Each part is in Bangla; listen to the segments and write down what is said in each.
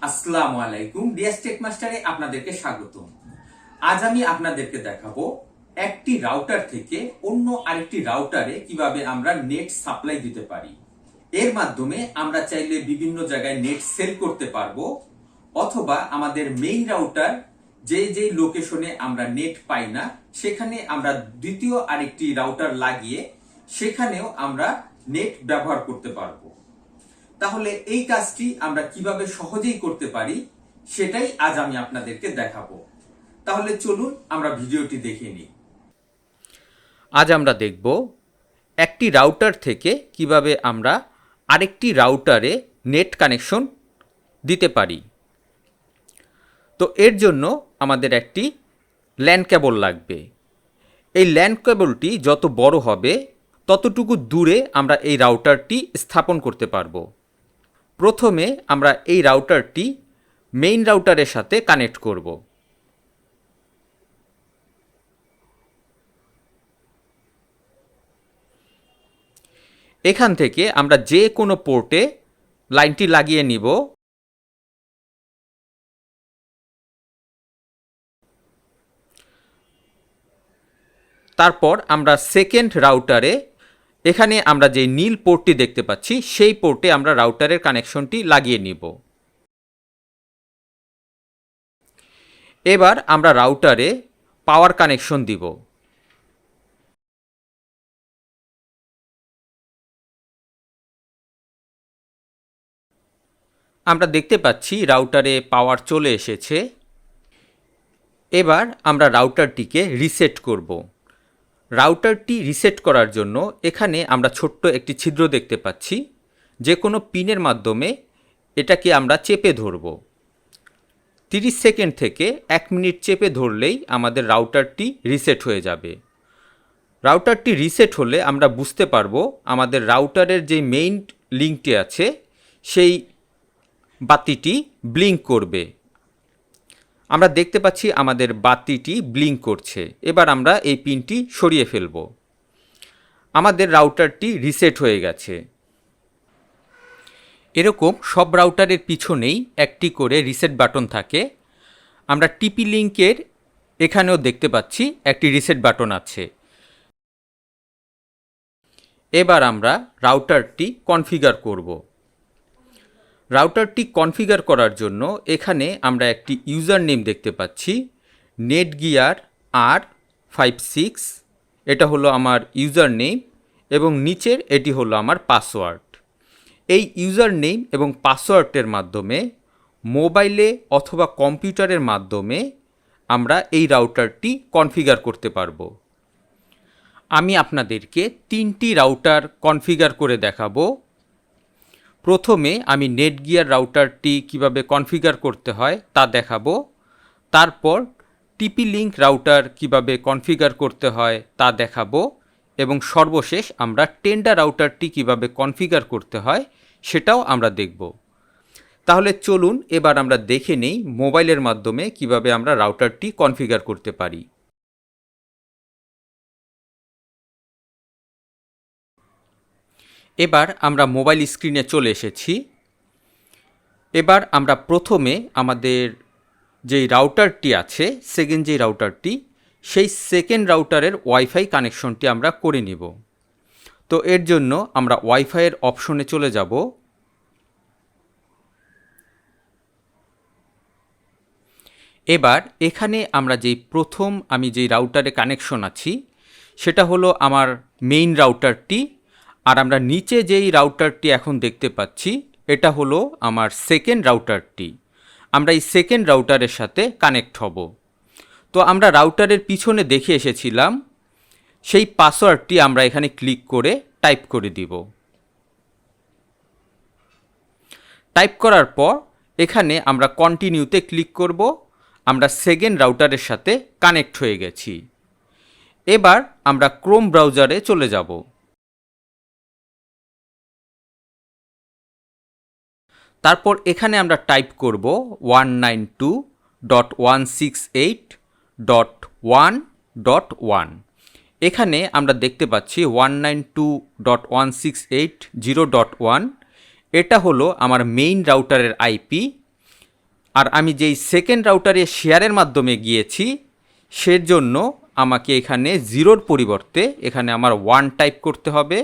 আসসালামু আলাইকুম, রিয়াজ টেক মাস্টারে আপনাদেরকে স্বাগতম। আজ আমি আপনাদেরকে দেখাবো একটি রাউটার থেকে অন্য আরেকটি রাউটারে কিভাবে আমরা নেট সাপ্লাই দিতে পারি। এর মাধ্যমে আমরা চাইলে বিভিন্ন জায়গায় নেট সেল করতে পারবো, অথবা আমাদের মেইন রাউটার যে লোকেশনে আমরা নেট পাই না সেখানে আমরা দ্বিতীয় আরেকটি রাউটার লাগিয়ে সেখানেও আমরা নেট ব্যবহার করতে পারবো। তাহলে এই কাজটি আমরা কিভাবে সহজেই করতে পারি সেটাই আজ আমি আপনাদেরকে দেখাবো। তাহলে চলুন আমরা ভিডিওটি দেখে নিই। আজ আমরা দেখব একটি রাউটার থেকে কিভাবে আমরা আরেকটি রাউটারে নেট কানেকশন দিতে পারি। তো এর জন্য আমাদের একটি ল্যান কেবল লাগবে। এই ল্যান কেবলটি যত বড় হবে ততটুকু দূরে আমরা এই রাউটারটি স্থাপন করতে পারবো। প্রথমে আমরা এই রাউটারটি মেইন রাউটারের সাথে কানেক্ট করব। এখান থেকে আমরা যে কোনো পোর্টে লাইনটি লাগিয়ে নিব। তারপর আমরা সেকেন্ড রাউটারে, এখানে আমরা যে নীল পোর্টটি দেখতে পাচ্ছি সেই পোর্টে আমরা রাউটারের কানেকশনটি লাগিয়ে নিব। এবার আমরা রাউটারে পাওয়ার কানেকশন দিব। আমরা দেখতে পাচ্ছি রাউটারে পাওয়ার চলে এসেছে। এবার আমরা রাউটারটিকে রিসেট করব। রাউটারটি রিসেট করার জন্য এখানে আমরা ছোট্ট একটি ছিদ্র দেখতে পাচ্ছি। যে কোনো পিনের মাধ্যমে এটাকে আমরা চেপে ধরব। 30 সেকেন্ড থেকে 1 মিনিট চেপে ধরলেই আমাদের রাউটারটি রিসেট হয়ে যাবে। রাউটারটি রিসেট হলে আমরা বুঝতে পারবো আমাদের রাউটারের যে মেইন লিঙ্কটি আছে সেই বাতিটি ব্লিঙ্ক করবে। আমরা দেখতে পাচ্ছি আমাদের বাতিটি ব্লিঙ্ক করছে। এবার আমরা এই পিনটি সরিয়ে ফেলব। আমাদের রাউটারটি রিসেট হয়ে গেছে। এরকম সব রাউটারের পিছনেই একটি করে রিসেট বাটন থাকে। আমরা টিপি লিঙ্কের এখানেও দেখতে পাচ্ছি একটি রিসেট বাটন আছে। এবার আমরা রাউটারটি কনফিগার করব। রাউটারটি কনফিগার করার জন্য এখানে আমরা একটি ইউজার নেম দেখতে পাচ্ছি, নেটগিয়ার R56। এটা হলো আমার ইউজার নেম এবং নিচের এটি হলো আমার পাসওয়ার্ড। এই ইউজার নেম এবং পাসওয়ার্ডের মাধ্যমে মোবাইলে অথবা কম্পিউটারের মাধ্যমে আমরা এই রাউটারটি কনফিগার করতে পারবো। আমি আপনাদেরকে 3টি রাউটার কনফিগার করে দেখাবো। প্রথমে আমি নেটগিয়ার রাউটারটি কিভাবে কনফিগার করতে হয় তা দেখাবো। তারপর টিপি লিঙ্ক রাউটার কিভাবে কনফিগার করতে হয় তা দেখাবো এবং সর্বশেষ আমরা টেন্ডা রাউটারটি কিভাবে কনফিগার করতে হয় সেটাও আমরা দেখব। তাহলে চলুন এবার আমরা দেখে নেই মোবাইলের মাধ্যমে কিভাবে আমরা রাউটারটি কনফিগার করতে পারি। এবার আমরা মোবাইল স্ক্রিনে চলে এসেছি। এবার আমরা প্রথমে আমাদের যেই রাউটারটি আছে, সেকেন্ড যেই রাউটারটি, সেই সেকেন্ড রাউটারের ওয়াইফাই কানেকশনটি আমরা করে নিব। তো এর জন্য আমরা ওয়াইফাইয়ের অপশনে চলে যাব। এবার এখানে আমরা আমি যেই রাউটারে কানেকশন আছি সেটা হলো আমার মেইন রাউটারটি, আর আমরা নিচে যেই রাউটারটি এখন দেখতে পাচ্ছি এটা হলো আমার সেকেন্ড রাউটারটি। আমরা এই সেকেন্ড রাউটারের সাথে কানেক্ট হব। তো আমরা রাউটারের পিছনে দেখে এসেছিলাম, সেই পাসওয়ার্ডটি আমরা এখানে ক্লিক করে টাইপ করে দিব। টাইপ করার পর এখানে আমরা কন্টিনিউতে ক্লিক করব। আমরা সেকেন্ড রাউটারের সাথে কানেক্ট হয়ে গেছি। এবার আমরা ক্রোম ব্রাউজারে চলে যাব। তারপর এখানে আমরা টাইপ করব 192.168.1.1। এখানে আমরা দেখতে পাচ্ছি 192.168.0.1। এটা হলো আমার মেইন রাউটারের আইপি। আর আমি যেই সেকেন্ড রাউটারে শেয়ারের মাধ্যমে গিয়েছি সেজন্য আমাকে এখানে 0-র পরিবর্তে এখানে আমার 1 টাইপ করতে হবে।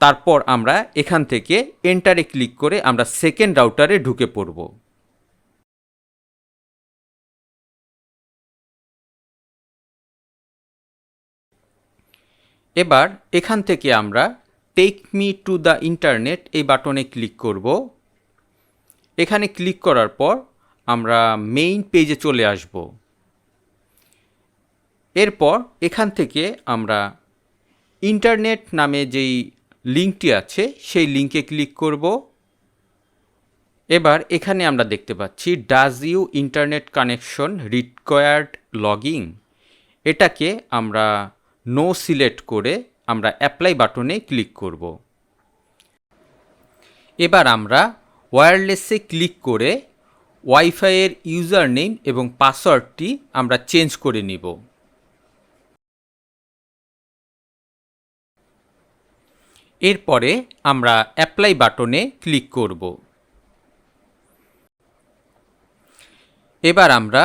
তারপর আমরা এখান থেকে এন্টারে ক্লিক করে আমরা সেকেন্ড রাউটারে ঢুকে পড়ব। এবার এখান থেকে আমরা take me to the internet এই বাটনে ক্লিক করব। এখানে ক্লিক করার পর আমরা মেইন পেজে চলে আসব। এরপর এখান থেকে আমরা ইন্টারনেট নামে যেই লিঙ্কটি আছে সেই লিঙ্কে ক্লিক করব। এবার এখানে আমরা দেখতে পাচ্ছি does you internet connection required logging, এটাকে আমরা নো সিলেক্ট করে আমরা অ্যাপ্লাই বাটনে ক্লিক করব। এবার আমরা ওয়্যারলেসে ক্লিক করে ওয়াইফাইয়ের ইউজার নেম এবং পাসওয়ার্ডটি আমরা চেঞ্জ করে নিব। এরপরে আমরা অ্যাপ্লাই বাটনে ক্লিক করব। এবার আমরা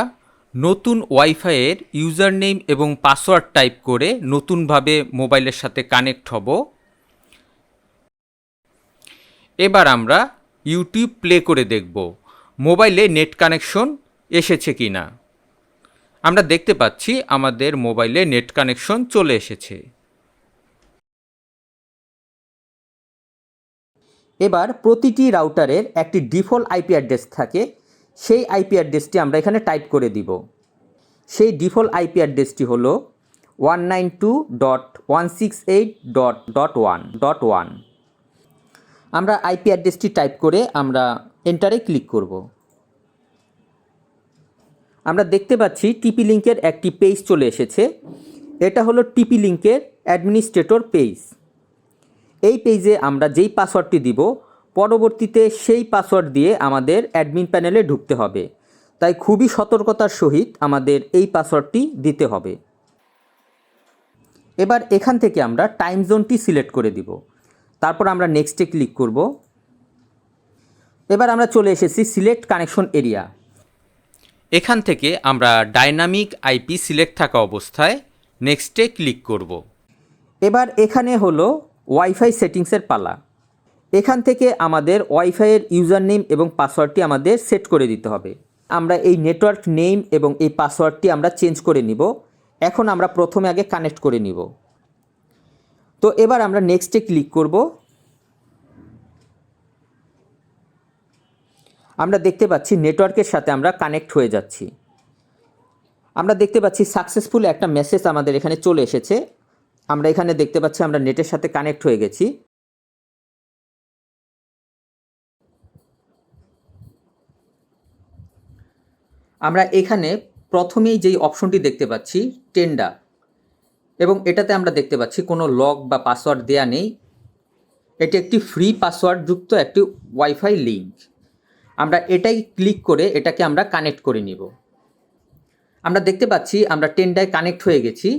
নতুন ওয়াইফাইয়ের ইউজার নেম এবং পাসওয়ার্ড টাইপ করে নতুনভাবে মোবাইলের সাথে কানেক্ট হব। এবার আমরা ইউটিউব প্লে করে দেখব মোবাইলে নেট কানেকশন এসেছে কি না। আমরা দেখতে পাচ্ছি আমাদের মোবাইলে নেট কানেকশন চলে এসেছে। এবার প্রতিটি রাউটারের একটি ডিফল্ট আইপি অ্যাড্রেস থাকে, সেই আইপি অ্যাড্রেসটি আমরা এখানে টাইপ করে দিব। সেই ডিফল্ট আইপি অ্যাড্রেসটি হলো 192.168.1.1। আমরা আইপি অ্যাড্রেসটি টাইপ করে আমরা এন্টারে ক্লিক করব। আমরা দেখতে পাচ্ছি টিপি লিঙ্কের একটি পেজ চলে এসেছে। এটা হলো টিপি লিঙ্কের অ্যাডমিনিস্ট্রেটর পেজ। এই পেজে আমরা যেই পাসওয়ার্ডটি দিব পরবর্তীতে সেই পাসওয়ার্ড দিয়ে আমাদের অ্যাডমিন প্যানেলে ঢুকতে হবে, তাই খুবই সতর্কতার সহিত আমাদের এই পাসওয়ার্ডটি দিতে হবে। এবার এখান থেকে আমরা টাইম জোনটি সিলেক্ট করে দিব, তারপর আমরা নেক্সটে ক্লিক করব। এবার আমরা চলে এসেছি সিলেক্ট কানেকশন এরিয়া। এখান থেকে আমরা ডাইনামিক আইপি সিলেক্ট থাকা অবস্থায় নেক্সটে ক্লিক করব। এবার এখানে হলো ওয়াইফাই সেটিংসের পালা। এখান থেকে আমাদের ওয়াইফাইয়ের ইউজার নেম এবং পাসওয়ার্ডটি আমাদের সেট করে দিতে হবে। আমরা এই নেটওয়ার্ক নেম এবং এই পাসওয়ার্ডটি আমরা চেঞ্জ করে নিব। এখন আমরা প্রথমে আগে কানেক্ট করে নিব। তো এবার আমরা নেক্সটে ক্লিক করব। আমরা দেখতে পাচ্ছি নেটওয়ার্কের সাথে আমরা কানেক্ট হয়ে যাচ্ছি। আমরা দেখতে পাচ্ছি সাকসেসফুল একটা মেসেজ আমাদের এখানে চলে এসেছে। আমরা এখানে দেখতে পাচ্ছি আমরা নেটের সাথে কানেক্ট হয়ে গেছি। আমরা এখানে প্রথমেই যেই অপশনটি দেখতে পাচ্ছি টেন্ডার, এবং এটাতে আমরা দেখতে পাচ্ছি কোনো লক বা পাসওয়ার্ড দেয়া নেই। এটি একটি ফ্রি পাসওয়ার্ড যুক্ত একটি ওয়াইফাই লিঙ্ক। আমরা এটাই ক্লিক করে এটাকে আমরা কানেক্ট করে নিব। আমরা দেখতে পাচ্ছি আমরা টেন্ডায় কানেক্ট হয়ে গেছি,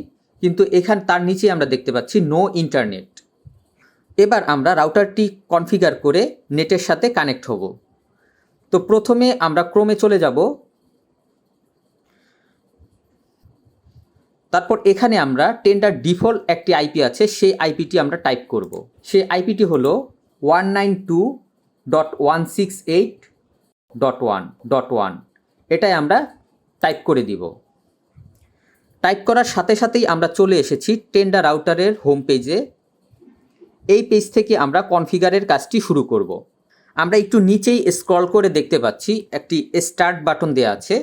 কিন্তু তার নিচে আমরা দেখতে পাচ্ছি নো ইন্টারনেট। এবার আমরা রাউটারটি কনফিগার করে নেটের সাথে কানেক্ট হব। তো প্রথমে আমরা ক্রোমে চলে যাব। তারপর এখানে আমরা টেন্ডার ডিফল্ট একটি আইপি আছে, সেই আইপিটি আমরা টাইপ করব। সেই আইপিটি হলো 192.168.1.1। এটাই আমরা টাইপ করে দিব। টাইপ করার সাথে সাথেই আমরা চলে এসেছি টেন্ডার রাউটারের হোম পেজে। এই পেজ থেকে আমরা কনফিগারের কাজটি শুরু করব। আমরা একটু নিচেই স্ক্রল করে দেখতে পাচ্ছি একটি স্টার্ট বাটন দেওয়া আছে।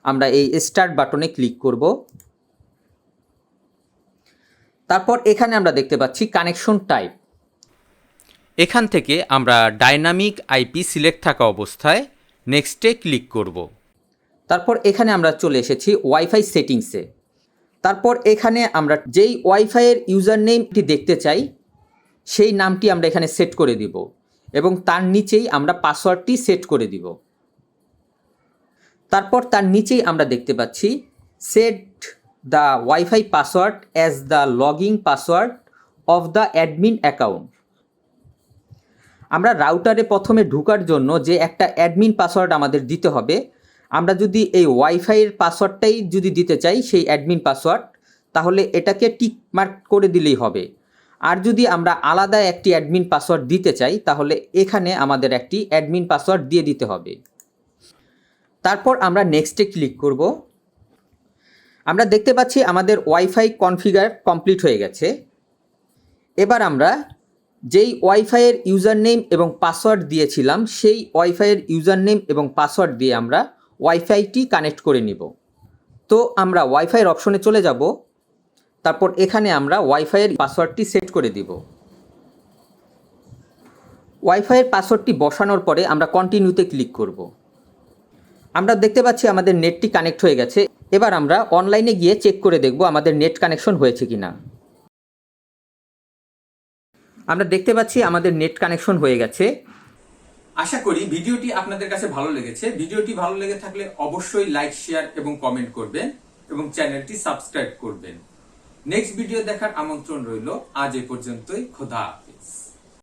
আমরা এই স্টার্ট বাটনে ক্লিক করব। তারপর এখানে আমরা দেখতে পাচ্ছি কানেকশন টাইপ। এখান থেকে আমরা ডাইনামিক আইপি সিলেক্ট থাকা অবস্থায় নেক্সটে ক্লিক করব। তারপর এখানে আমরা চলে এসেছি ওয়াইফাই সেটিংসে। তারপর এখানে আমরা যেই ওয়াইফাইয়ের ইউজার নেমটি দেখতে চাই সেই নামটি আমরা এখানে সেট করে দিব, এবং তার নিচেই আমরা পাসওয়ার্ডটি সেট করে দিব। তারপর তার নিচেই আমরা দেখতে পাচ্ছি set the wifi password as the logging password of the admin account. আমরা রাউটারে প্রথমে ঢোকার জন্য যে একটা অ্যাডমিন পাসওয়ার্ড আমাদের দিতে হবে, আমরা যদি এই ওয়াইফাইয়ের পাসওয়ার্ডটাই যদি দিতে চাই সেই অ্যাডমিন পাসওয়ার্ড, তাহলে এটাকে টিক মার্ক করে দিলেই হবে। আর যদি আমরা আলাদা একটি অ্যাডমিন পাসওয়ার্ড দিতে চাই তাহলে এখানে আমাদের একটি অ্যাডমিন পাসওয়ার্ড দিয়ে দিতে হবে। তারপর আমরা নেক্সটে ক্লিক করব। আমরা দেখতে পাচ্ছি আমাদের ওয়াইফাই কনফিগার কমপ্লিট হয়ে গেছে। এবার আমরা যেই ওয়াইফাইয়ের ইউজার নেম এবং পাসওয়ার্ড দিয়েছিলাম সেই ওয়াইফাইয়ের ইউজার নেম এবং পাসওয়ার্ড দিয়ে আমরা ওয়াইফাইটি কানেক্ট করে নিব। তো আমরা ওয়াইফাইয়ের অপশনে চলে যাব। তারপর এখানে আমরা ওয়াইফাইয়ের পাসওয়ার্ডটি সেট করে দিব। ওয়াইফাইয়ের পাসওয়ার্ডটি বসানোর পরে আমরা কন্টিনিউতে ক্লিক করব। আমরা দেখতে পাচ্ছি আমাদের নেটটি কানেক্ট হয়ে গেছে। এবার আমরা অনলাইনে গিয়ে চেক করে দেখব আমাদের নেট কানেকশন হয়েছে কিনা। আমরা দেখতে পাচ্ছি আমাদের নেট কানেকশন হয়ে গেছে। আশা করি ভিডিওটি আপনাদের কাছে ভালো লেগেছে। ভিডিওটি ভালো লেগে থাকলে অবশ্যই লাইক, শেয়ার এবং কমেন্ট করবেন এবং চ্যানেলটি সাবস্ক্রাইব করবেন। নেক্সট ভিডিও দেখার আমন্ত্রণ রইল। আজ এ পর্যন্তই। খোদা হাফেজ।